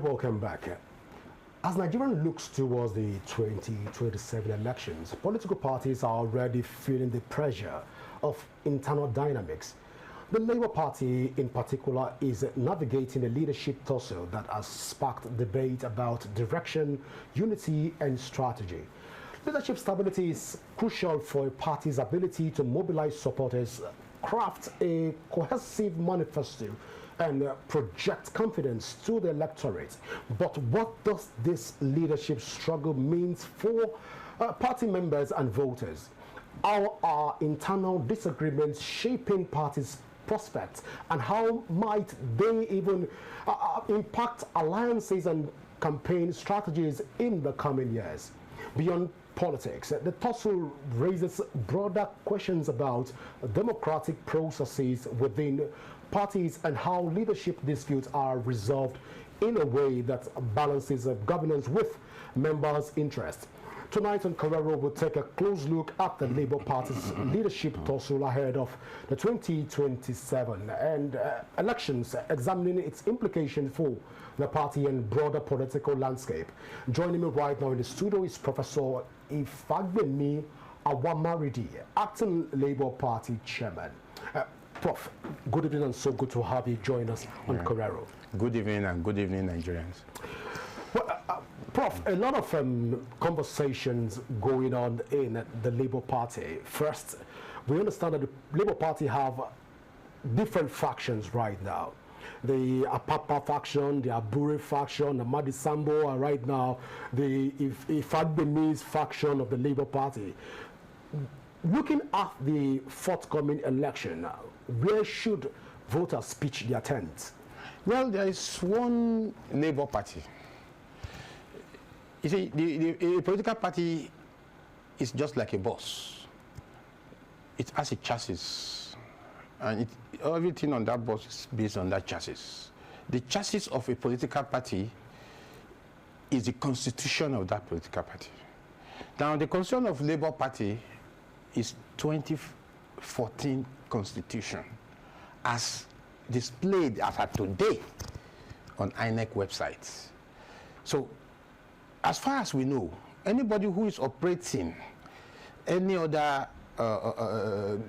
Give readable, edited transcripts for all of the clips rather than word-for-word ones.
Welcome back. As Nigeria looks towards the 2027 elections, political parties are already feeling the pressure of internal dynamics. The Labour Party, in particular, is navigating a leadership tussle that has sparked debate about direction, unity, and strategy. Leadership stability is crucial for a party's ability to mobilize supporters, craft a cohesive manifesto, and project confidence to the electorate. But what does this leadership struggle mean for party members and voters? How are internal disagreements shaping parties' prospects, and how might they even impact alliances and campaign strategies in the coming years? Beyond politics, the tussle raises broader questions about democratic processes within parties and how leadership disputes are resolved in a way that balances governance with members' interests. Tonight on Carrero, we'll take a close look at the Labour Party's leadership tussle ahead of the 2027 and elections, examining its implications for the party and broader political landscape. Joining me right now in the studio is Professor Ifagbemi Awamaridi, acting Labour Party chairman. Prof, good evening, and so good to have you join us on Carrero. Good evening, and good evening, Nigerians. Well, Prof, a lot of conversations going on in the Labour Party. First, we understand that the Labour Party have different factions right now. The Apapa faction, the Abure faction, the Madisambo, and right now the Ifagbemi's faction of the Labour Party. Looking at the forthcoming election, where should voters pitch their tent? Well, there is one Labour Party. You see, a political party is just like a bus. It has a chassis, and everything on that bus is based on that chassis. The chassis of a political party is the constitution of that political party. Now, the constitution of Labour Party is 2014 constitution, as displayed as of today on INEC websites. So, as far as we know, anybody who is operating any other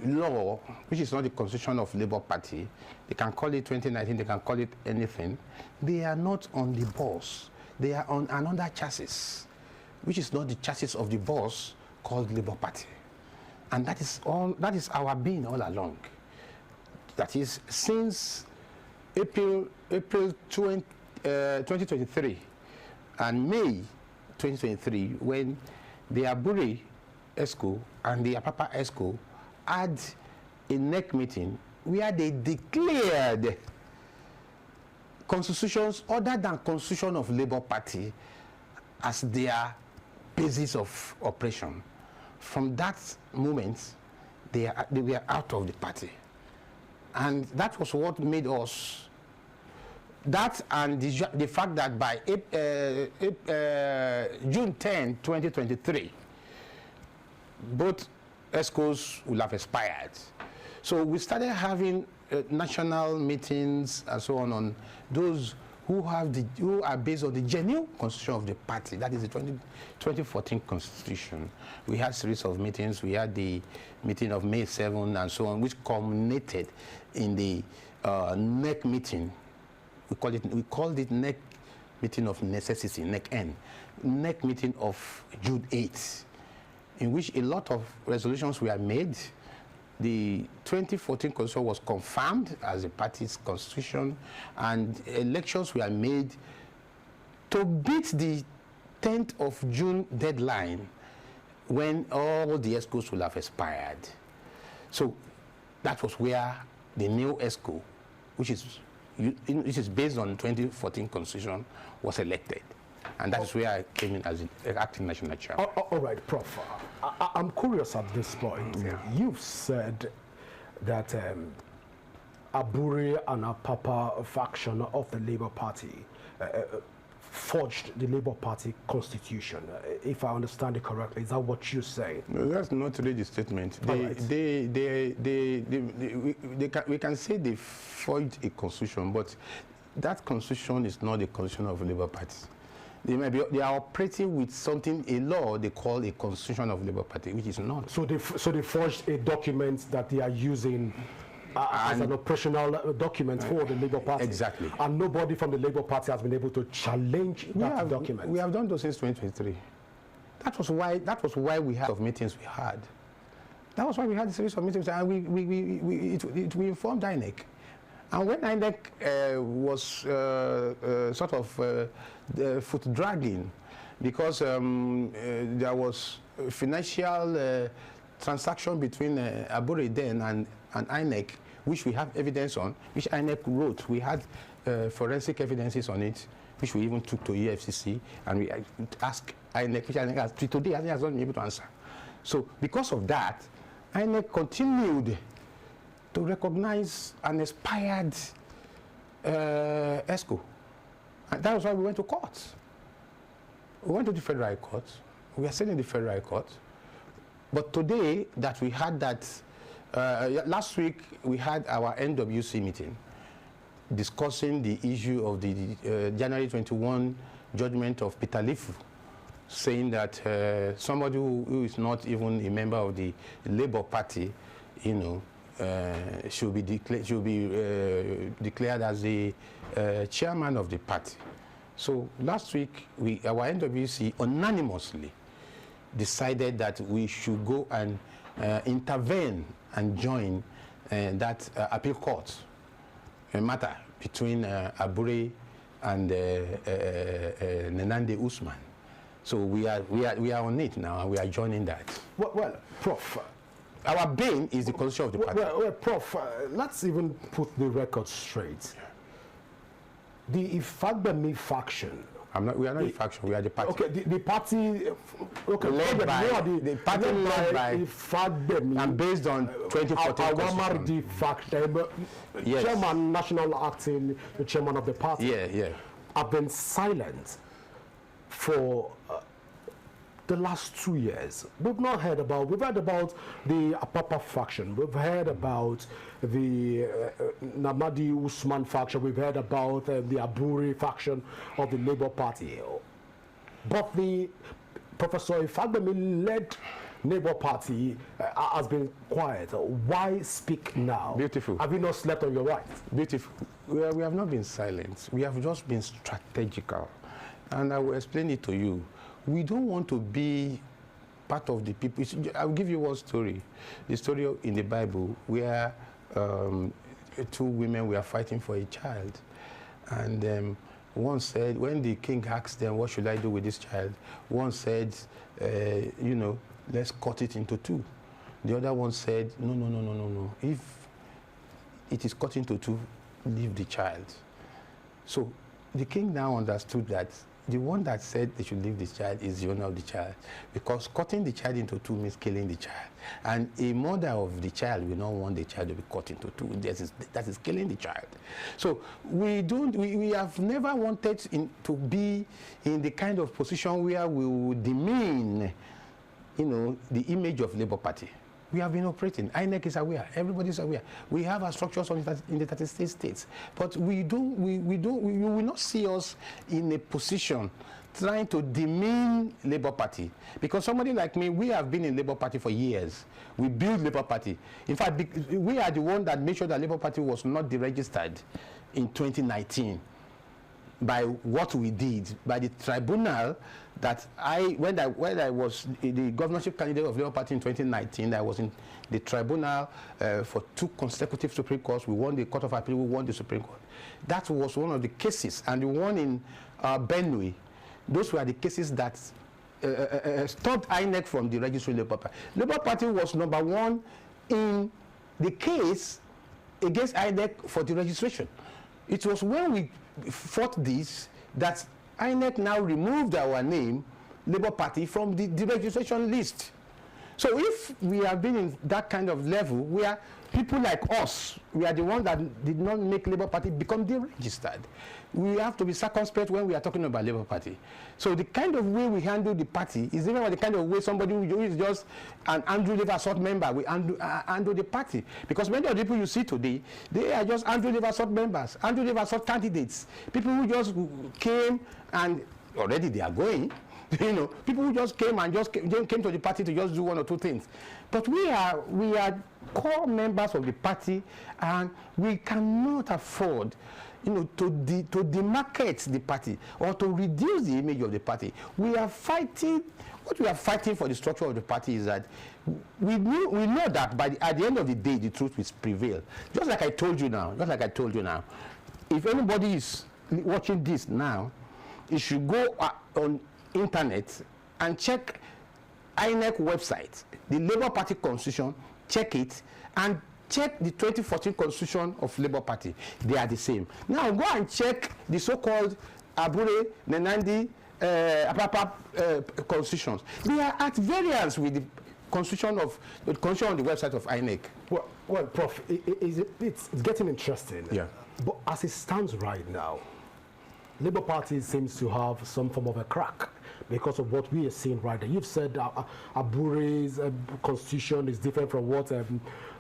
law, which is not the constitution of Labour Party, they can call it 2019, they can call it anything, they are not on the bus. They are on another chassis, which is not the chassis of the bus called Labour Party. And that is our being all along. That is, since April 2023 and May 2023, when the Aburi ESCO and the Apapa ESCO had a NEC meeting where they declared constitutions other than constitution of Labour Party as their basis of operation. From that moment, they were out of the party. And that was what made us, that and the fact that by June 10, 2023, both ESCOs will have expired. So we started having national meetings and so on those who are based on the genuine constitution of the party. That is the 2014 constitution. We had a series of meetings. We had the meeting of May 7 and so on, which culminated in the NEC meeting. We called it NEC meeting of necessity, NEC-N, NEC meeting of June 8, in which a lot of resolutions were made. The 2014 constitution was confirmed as the party's constitution, and elections were made to beat the 10th of June deadline, when all the ESCOs will have expired. So that was where the new ESCO, which is based on 2014 constitution, was elected. And that is where I came in as an acting national chairman. All right, Prof. I'm curious at this point. Yeah. You've said that Abure and Apapa faction of the Labour Party forged the Labour Party constitution. If I understand it correctly, is that what you say? No, that's not really the statement. We can say they forged a constitution, but that constitution is not the constitution of the Labour Party. They are operating with something, a law they call a constitution of Labour Party, which is not. So they forged a document that they are using as an operational document for the Labour Party. Exactly. And nobody from the Labour Party has been able to challenge that document. We have done those since 2023. That was why we had meetings we had. That was why we had a series of meetings, and we informed INEC. And when INEC was sort of foot dragging, because there was a financial transaction between Abure then and INEC, which we have evidence on, which INEC wrote. We had forensic evidences on it, which we even took to EFCC, and we asked INEC, which INEC has, today INEC has not been able to answer. So because of that, INEC continued to recognize an expired ESCO. And that was why we went to court. We went to the Federal High Court. We are still in the Federal High Court. But today that we had that, last week we had our NWC meeting discussing the issue of the January 21 judgment of Peter Lifu, saying that somebody who is not even a member of the Labour Party, you know, should be declared as the chairman of the party. So last week, our NWC unanimously decided that we should go and intervene and join that appeal court matter between Abure and Nenande Usman. So we are on it now, and we are joining that. Well, Prof. Our bane is the constitution of the party. Well, Prof, let's even put the record straight. The Ifagbemi faction. We are not the faction. We are the party. Okay, the party. Okay, led by the party led by Ifagbemi and based on 2014 Awamardi faction. Yes. Chairman, national acting, the chairman of the party. Yeah. Have been silent for the last 2 years. We've heard about the Apapa faction. We've heard about the Namadi Usman faction. We've heard about the Abure faction of the Labour Party. But the Professor Ifagbemi-led Labour Party has been quiet. Why speak now? Beautiful. Have you not slept on your right? Beautiful. We have not been silent. We have just been strategical. And I will explain it to you. We don't want to be part of the people. I'll give you one story. The story in the Bible where two women were fighting for a child. And one said, when the king asked them, what should I do with this child? One said, you know, let's cut it into two. The other one said, no. If it is cut into two, leave the child. So the king now understood that the one that said they should leave the child is the owner of the child, because cutting the child into two means killing the child. And a mother of the child will not want the child to be cut into two. That is killing the child. So we have never wanted to be in the kind of position where we would demean, you know, the image of Labour Party. We have been operating. INEC is aware. Everybody is aware. We have our structures in the 36 states. But you will not see us in a position trying to demean Labour Party. Because somebody like me, we have been in Labour Party for years. We built Labour Party. In fact, we are the one that made sure that Labour Party was not deregistered in 2019 by what we did, by the tribunal that when I was the governorship candidate of the Labour Party in 2019, I was in the tribunal for 2 consecutive Supreme Courts. We won the Court of Appeal, we won the Supreme Court. That was one of the cases. And the one in Benue, those were the cases that stopped INEC from the registering Labour Party. Labour Party was #1 in the case against INEC for the registration. It was when we fought this that INEC now removed our name, Labour Party, from the registration list. So if we have been in that kind of level where people like us, we are the ones that did not make Labour Party become deregistered. We have to be circumspect when we are talking about Labour Party. So the kind of way we handle the party is even the kind of way somebody who is just an Andrew Leversott member will handle the party. Because many of the people you see today, they are just Andrew Leversott members, Andrew Leversott candidates, people who just came and already they are going. You know, people who just came and came to the party to just do one or two things. But we are core members of the party, and we cannot afford, you know, to demarcate the party or to reduce the image of the party. We are fighting. What we are fighting for the structure of the party is that we know that at the end of the day, the truth will prevail. Just like I told you now. If anybody is watching this now, you should go on internet and check INEC website, the Labour Party Constitution, check it, and check the 2014 Constitution of Labour Party. They are the same. Now go and check the so-called Abure, Nenandi, Apapa constitutions. They are at variance with the constitution on the website of INEC. Well, Prof, it's getting interesting. Yeah. But as it stands right now, Labour Party seems to have some form of a crack because of what we are seeing right now. You've said Abure's constitution is different from what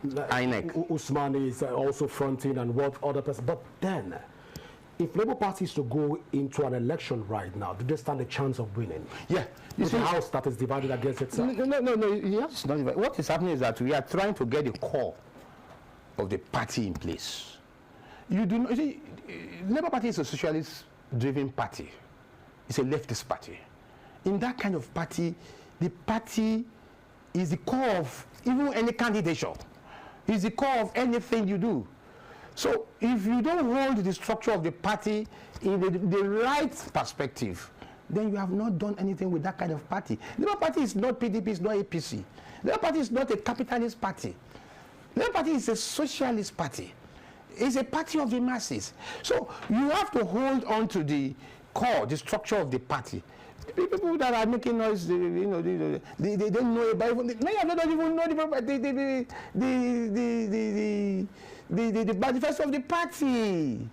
INEC. Usman is also fronting and what other person. But then, if Labour Party is to go into an election right now, do they stand a chance of winning? Yeah. You see, the house that is divided against itself. No. It's not divided. What is happening is that we are trying to get the core of the party in place. You see, Labour Party is a socialist-driven party. It's a leftist party. In that kind of party, the party is the core of even any candidature. It's the core of anything you do. So if you don't hold the structure of the party in the right perspective, then you have not done anything with that kind of party. Labour Party is not PDP, it's not APC. Labour Party is not a capitalist party. Labour Party is a socialist party. It's a party of the masses. So you have to hold on to the core, the structure of the party. The people that are making noise, they don't know about it. Many of them don't even know the manifesto of the party.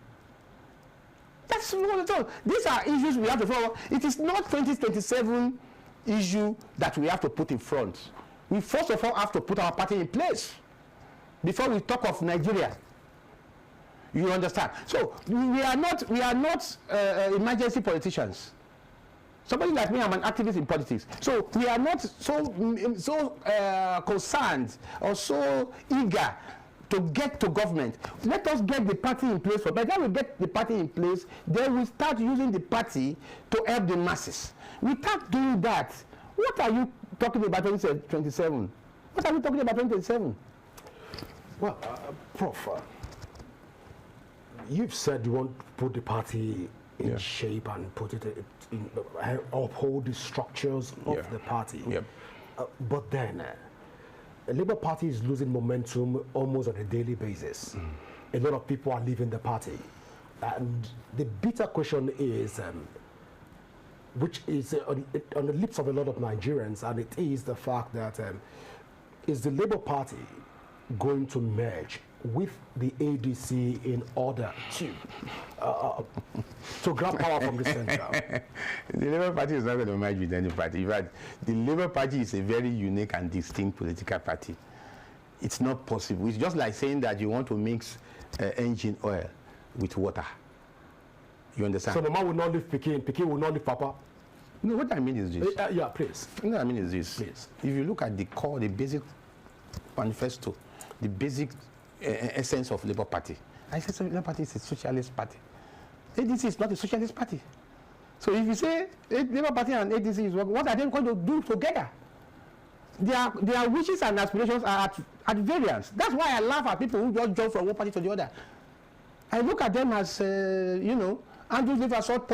That's what it's all. These are issues we have to follow. It is not 2027 issue that we have to put in front. We first of all have to put our party in place before we talk of Nigeria. You understand? So we are not emergency politicians. Somebody like me, I'm an activist in politics. So we are not so concerned or so eager to get to government. Let us get the party in place. By the time we get the party in place, then we start using the party to help the masses. Without doing that, what are you talking about 2027? What are we talking about 2027? Well, Prof, you've said you want to put the party in shape and put it in, uphold the structures of the party. Yep. But then, the Labour Party is losing momentum almost on a daily basis. A lot of people are leaving the party. And the bitter question is, which is on the lips of a lot of Nigerians, and it is the fact that is the Labour Party going to merge with the ADC in order to grab power from the center? The Labour Party is not going to merge with any party. In fact, the Labour Party is a very unique and distinct political party. It's not possible. It's just like saying that you want to mix engine oil with water. You understand? So Mama will not leave Pekin, Pekin will not leave Papa? No, what I mean is this. Yeah, please. What I mean is this. Please. If you look at the core, the basic manifesto, the basic essence of Labour Party, I said Labour Party is a socialist party. ADC is not a socialist party. So if you say Labour Party and ADC is working, what are they going to do together? Their wishes and aspirations are at variance. That's why I laugh at people who just jump from one party to the other. I look at them as, Andrew Leversott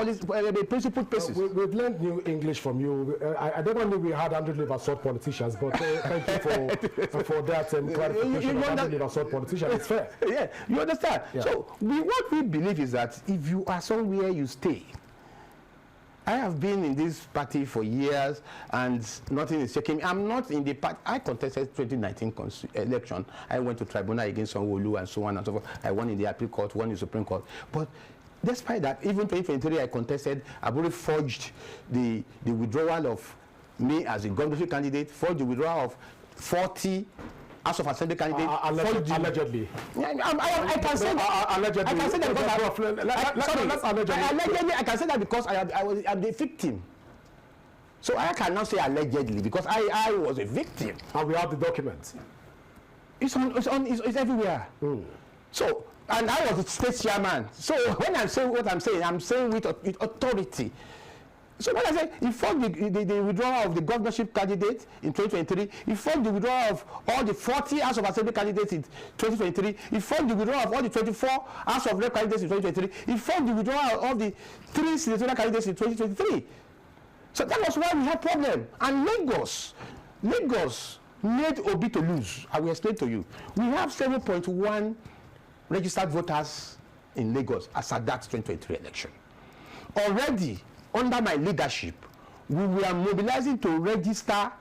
principled persons. We've learned new English from you. I don't know we had Andrew Leversott politicians, but thank you for that clarification of Andrew Leversott politicians. It's fair. Yeah, you understand? Yeah. So what we believe is that if you are somewhere, you stay. I have been in this party for years and nothing is shaking me. I'm not in the party. I contested 2019 election. I went to tribunal against Sanwo-Olu and so on and so forth. I won in the appeal court, won in the Supreme Court. But despite that, even 2023 I contested, I've already forged the withdrawal of me as a governorship candidate, forged the withdrawal of 40 House of Assembly candidates. Allegedly. I can say that. Allegedly. I can say that because I can say that because I'm the victim. So I cannot say allegedly because I was a victim. And we have the documents. It's everywhere. So, and I was the state chairman. So when I'm saying what I'm saying with authority. So when I say he fought the withdrawal of the governorship candidate in 2023, he fought the withdrawal of all the 40 House of Assembly candidates in 2023, he fought the withdrawal of all the 24 House of Rep candidates in 2023, he fought the withdrawal of the 3 senatorial candidates in 2023. So that was why we had problem. And Lagos made Obi to lose. I will explain to you. We have 7.1 registered voters in Lagos as at that 2023 election. Already, under my leadership, we were mobilizing to register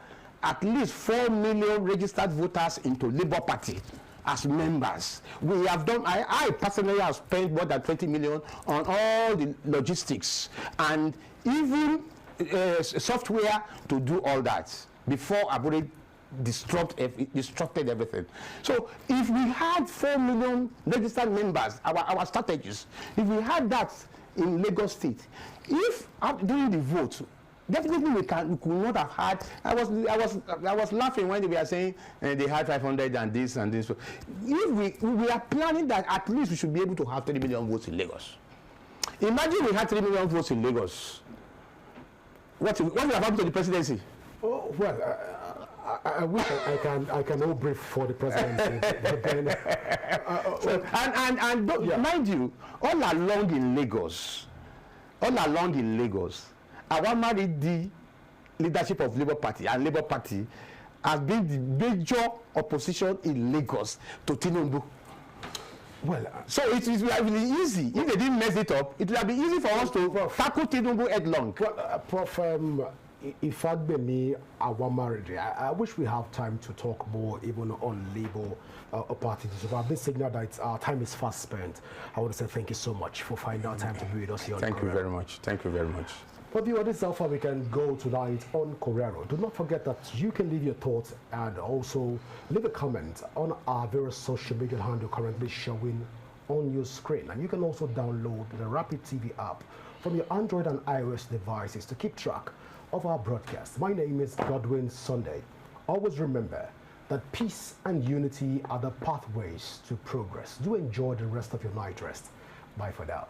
at least 4 million registered voters into Labour Party as members. We have done, I personally have spent more than 20 million on all the logistics and even software to do all that before I've already disrupted everything. So if we had 4 million registered members, our strategies, if we had that in Lagos State, if during the vote, definitely we could not have had. I was laughing when they were saying they had 500 and this and this. If we are planning that at least we should be able to have 3 million votes in Lagos. Imagine we had 3 million votes in Lagos. What would have happened to the presidency? Oh, well, I wish I can all brief for the presidency. But then, mind you, all along in Lagos, our married the leadership of Labour Party and Labour Party has been the major opposition in Lagos to Tinubu. Well, so it will be really easy. If they didn't mess it up, it will be easy for us to tackle Tinubu headlong. Well, Prof. If I me our marriage, I wish we have time to talk more even on Labour parties. So I've been signaled that our time is fast spent. I want to say thank you so much for finding out time to be with us here on Thank you very much. Thank you very much. For viewers, this is how far we can go tonight on Correro. Do not forget that you can leave your thoughts and also leave a comment on our various social media handle currently showing on your screen. And you can also download the Rapid TV app from your Android and iOS devices to keep track of our broadcast. My name is Godwin Sunday. Always remember that peace and unity are the pathways to progress. Do enjoy the rest of your night rest. Bye for now.